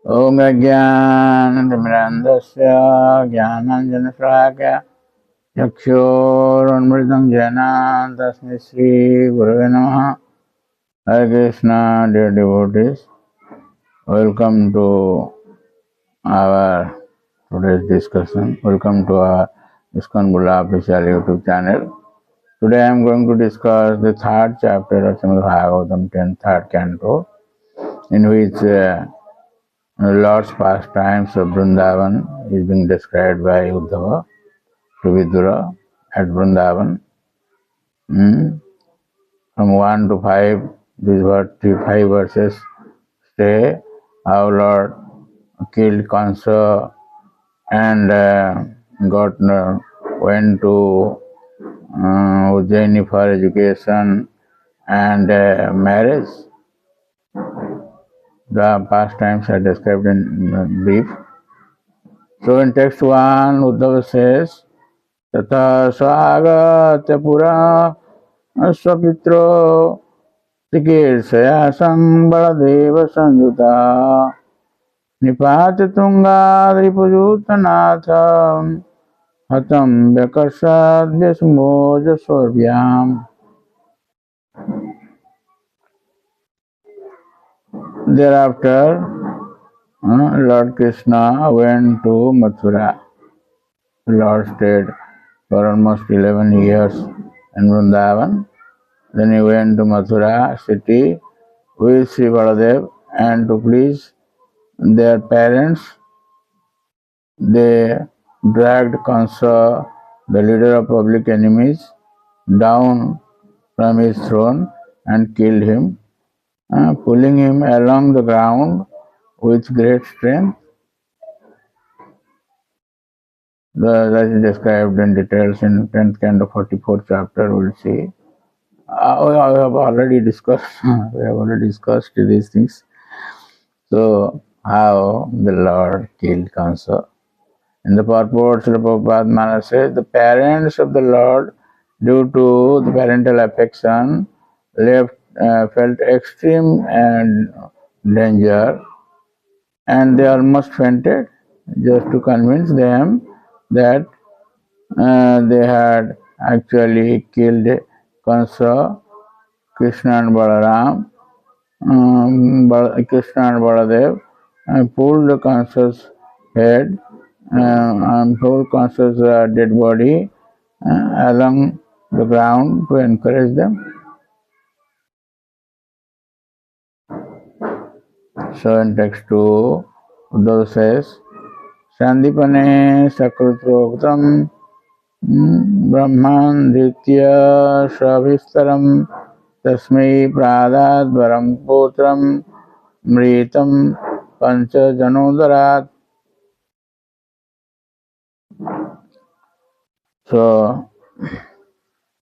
ॐ अज्ञानतिमिरान्धस्य ज्ञानाञ्जनशलाकया चक्षुरुन्मिलितं येन तस्मै श्रीगुरवे नमः. Hare Krishna, dear devotees, welcome to our today's discussion. Welcome to our ISKCON Bulla official YouTube channel. Today I am going to discuss the third chapter of Srimad Bhagavatam, 10th canto, in which Lord's pastimes of Vrindavan is being described by Uddhava to Vidura at Vrindavan. From 1 to 5, these 5 verses say how Lord killed Kansa and went to Ujjaini for education and marriage. The pastimes are described in brief. So in text 1, Uddhava says, Tata swagatya pura स्वपित्रो चिकीर्षया संबलदेव संयुता निपात तुंगाद्रिपुजूतनाथ हतं व्यकर्षाद्यसुमोजस्वर्भ्याम्. Thereafter, Lord Krishna went to Mathura. Lord stayed for almost 11 years in Vrindavan. Then he went to Mathura city with Sri Baladev, and to please their parents, they dragged Kansa, the leader of public enemies, down from his throne and killed him, pulling him along the ground with great strength. That is described in details in 10th canto 44th chapter. We'll see. We have already discussed. These things. So, how the Lord killed Kansa. In the purport, Srila Prabhupada Maharaj says, the parents of the Lord, due to the parental affection, felt extreme danger, and they almost fainted, just to convince them that they had actually killed Kansa. Krishna and Balaram, Krishna and Baladev pulled Kansa's head and pulled Kansa's dead body along the ground to encourage them. So in text 2, Uddhava says, Sandipane Sakrutoktam Brahman Dhitya Shabhistaram Tasmai Pradad Varam Putram Mritam Pancha Janodarat. So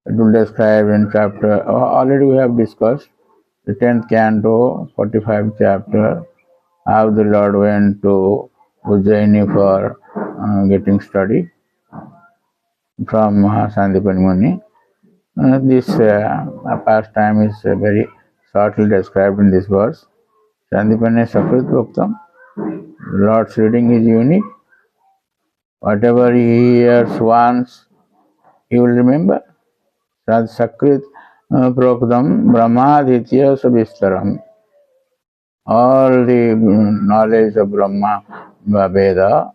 it will describe in chapter, already we have discussed the 10th canto, 45th chapter, how the Lord went to Ujjaini for getting study from Sandipani Muni. This pastime is very shortly described in this verse. Sandipane Sakrit Bhaktam. Lord's reading is unique. Whatever he hears once, he will remember. Sad Sakrit Proktam Brahmaditya Sabistaram. All the knowledge of Brahma Veda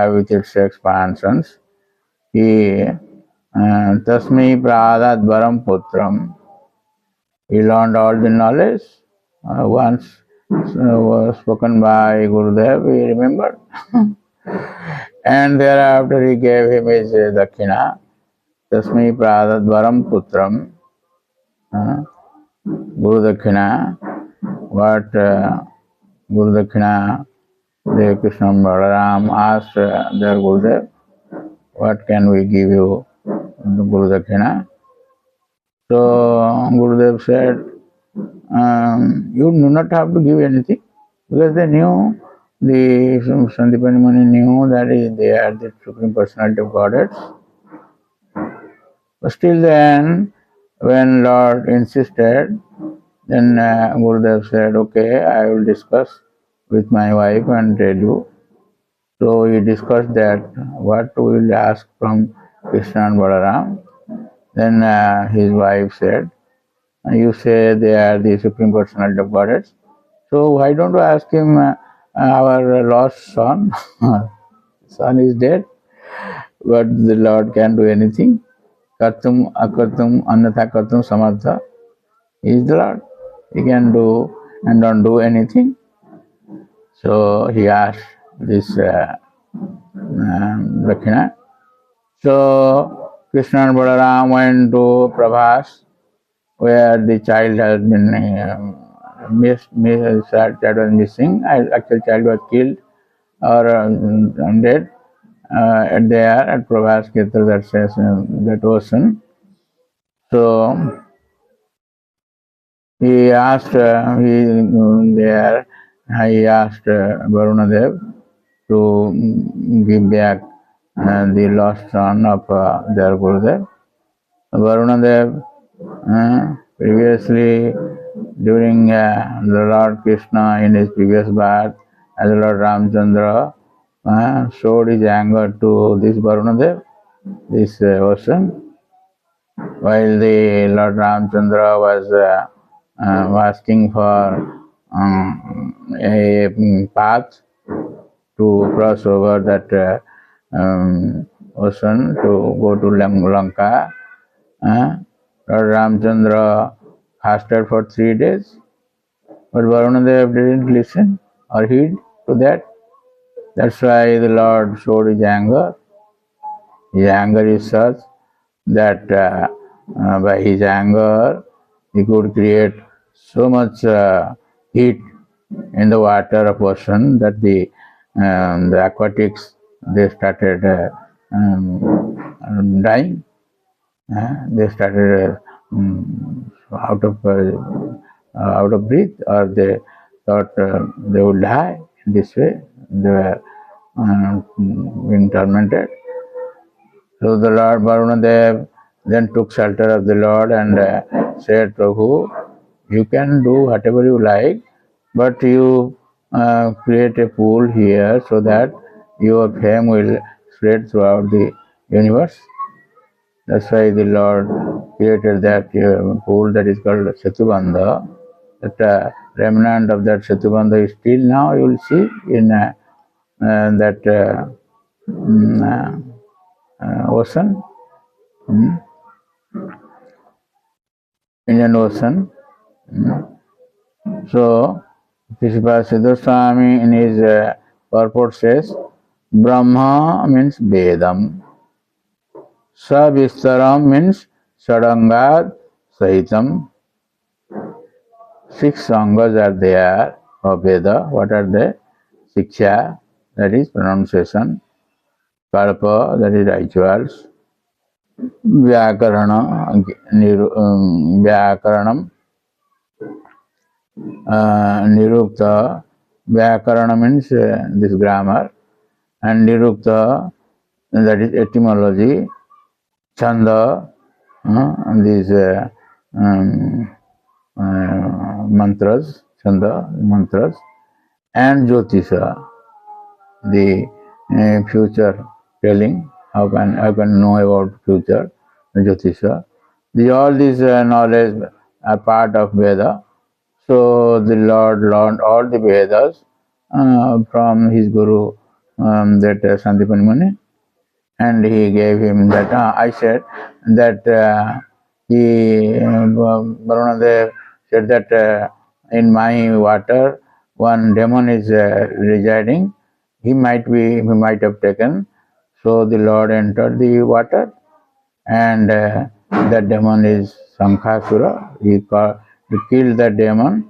with its expansions, he Tasmi Pradat Varam Putram. He learned all the knowledge once was spoken by Gurudev, he remembered. And thereafter he gave him his Dakshina, Tasmi Pradat Varam Putram. Guru Dakshina, what Guru Dakshina, the Krishna and Balaram asked their Gurudev, what can we give you, Guru Dakshina? So Gurudev said, you do not have to give anything, because they knew, the Sandipani Muni knew that they are the Supreme Personality of Godhead. But still then, when Lord insisted, then Gurudev said, okay, I will discuss with my wife and tell you. So we discussed that what we will ask from Krishna and Balaram. Then his wife said, you say they are the Supreme Personality of Godhead. So why don't you ask him our lost son? Son is dead, but the Lord can do anything. Kartum, akartum, annatha kartum, samartha. He is the Lord. He can do and don't do anything. So he asked this Dakshina. So Krishna and Balaram went to Prabhas, where the child has been child was missing. Actual child was killed or dead. There at Prabhas Kshetra, that says that ocean. So he asked he asked Varunadev to give back the lost son of their Gurudev. Varunadev previously, during the Lord Krishna in his previous birth, as the Lord Ramchandra showed his anger to this Varunadev, this ocean, while the Lord Ramchandra was asking for a path to cross over that ocean to go to Lanka. Lord Ramchandra fasted for 3 days, but Varunadev didn't listen or heed to that. That's why the Lord showed his anger. His anger is such that by his anger he could create so much heat in the water of ocean that the aquatics, they started dying. They started out of breath, or they thought they would die in this way. They were being tormented. So the Lord Varunadev then took shelter of the Lord and said, Prabhu, you can do whatever you like, but you create a pool here so that your fame will spread throughout the universe. That's why the Lord created that pool that is called Setubandha. That remnant of that Setubandha is still now, you will see in that ocean, Indian Ocean. So, Krishna Siddhaswami in his purport says, Brahma means Vedam, Savistaram means Sadangad Sahitam. 6 sangas are there of Veda. What are they? Siksha, that is pronunciation. Kalpa, that is rituals. Vyakarana, Vyakaranam. Nirukta. Vyakarana means this grammar. And Nirukta, that is etymology. Chanda, these mantras, Chanda, mantras. And Jyotisha, the future telling. How can know about future? Jyotisha. All these knowledge are part of Veda. So the Lord learned all the Vedas from his Guru, that Sandipani Muni, and he gave him that. I said that Varunadev said that in my water one demon is residing. He might have taken. So the Lord entered the water, and that demon is Sankhasura. He killed that demon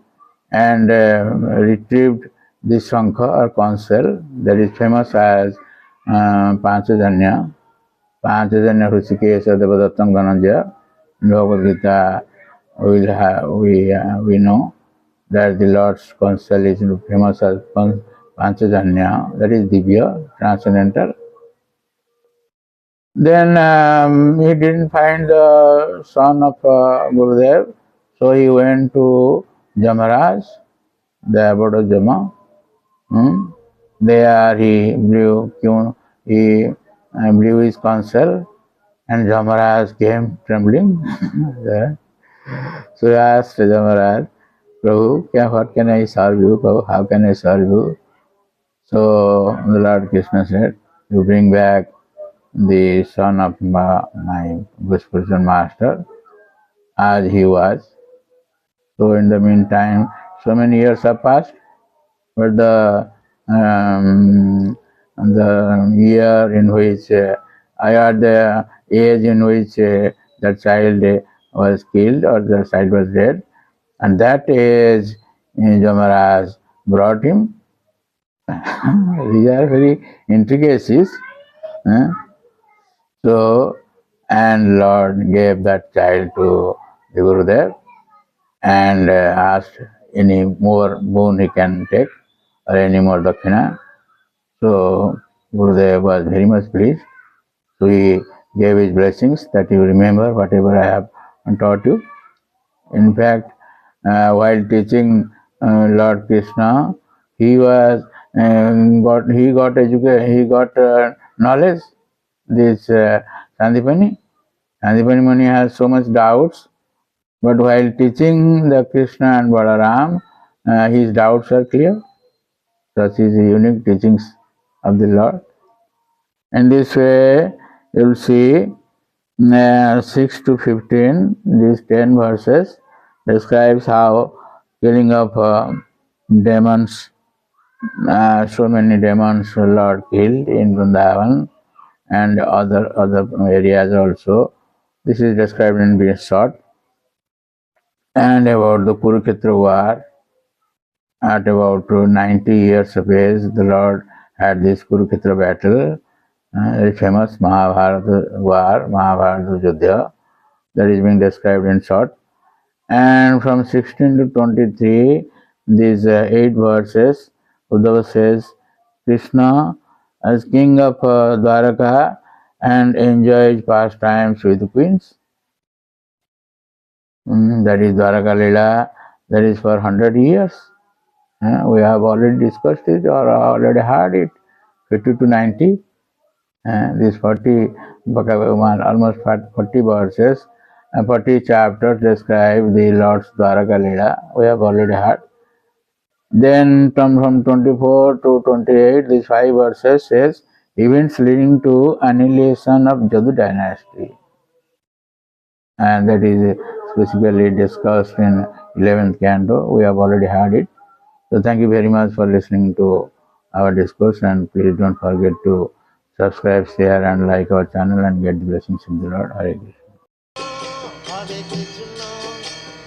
and retrieved the Sankha or conch shell that is famous as Panchajanya. Panchajanya Hrishikesha Devadattam Dhananjaya. In Bhagavad Gita, we know that the Lord's conch shell is famous as Panchajanya, that is Divya, transcendental. Then he didn't find the son of Gurudev, so he went to Jamaraj, the abode of Jama, There he blew his counsel, and Jamaraj came trembling. So he asked Jamaraj, Prabhu, what can I serve you? Prabhu, how can I serve you? So the Lord Krishna said, you bring back the son of my spiritual master as he was. So in the meantime, so many years have passed, but the year in which I had the age in which the child was killed or the child was dead, and that age Jamaraj brought him. These are very intricacies. So, and Lord gave that child to the Gurudev and asked any more boon he can take or any more dakshina. So Gurudev was very much pleased. So he gave his blessings that you remember whatever I have taught you. In fact, while teaching Lord Krishna, he was he got knowledge. This Sandipani Muni has so much doubts, but while teaching the Krishna and Balaram, his doubts are clear. Such is the unique teachings of the Lord. In this way, you will see 6 to 15, these 10 verses describes how killing of demons, so many demons Lord killed in Vrindavan and other areas also. This is described in very short. And about the Kurukshetra war, at about 90 years of age, the Lord had this Kurukshetra battle, very famous Mahabharata war, Mahabharata Yuddha, that is being described in short. And from 16 to 23, these 8 verses, Uddhava says, Krishna as king of Dwaraka and enjoys pastimes with queens. That is Dwaraka Lila, that is for 100 years. We have already discussed it or already heard it, 50 to 90. These 40, almost 40 verses, 40 chapters describe the Lord's Dwaraka Lila. We have already heard. Then from 24 to 28, these 5 verses says events leading to annihilation of Jadu dynasty. And that is specifically discussed in 11th canto. We have already heard it. So thank you very much for listening to our discourse, and please don't forget to subscribe, share and like our channel and get the blessings of the Lord. Hare Krishna. Hare Krishna,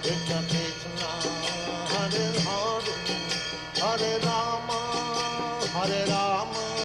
Krishna Krishna, Hare Hare, Hare Rama, Hare Rama.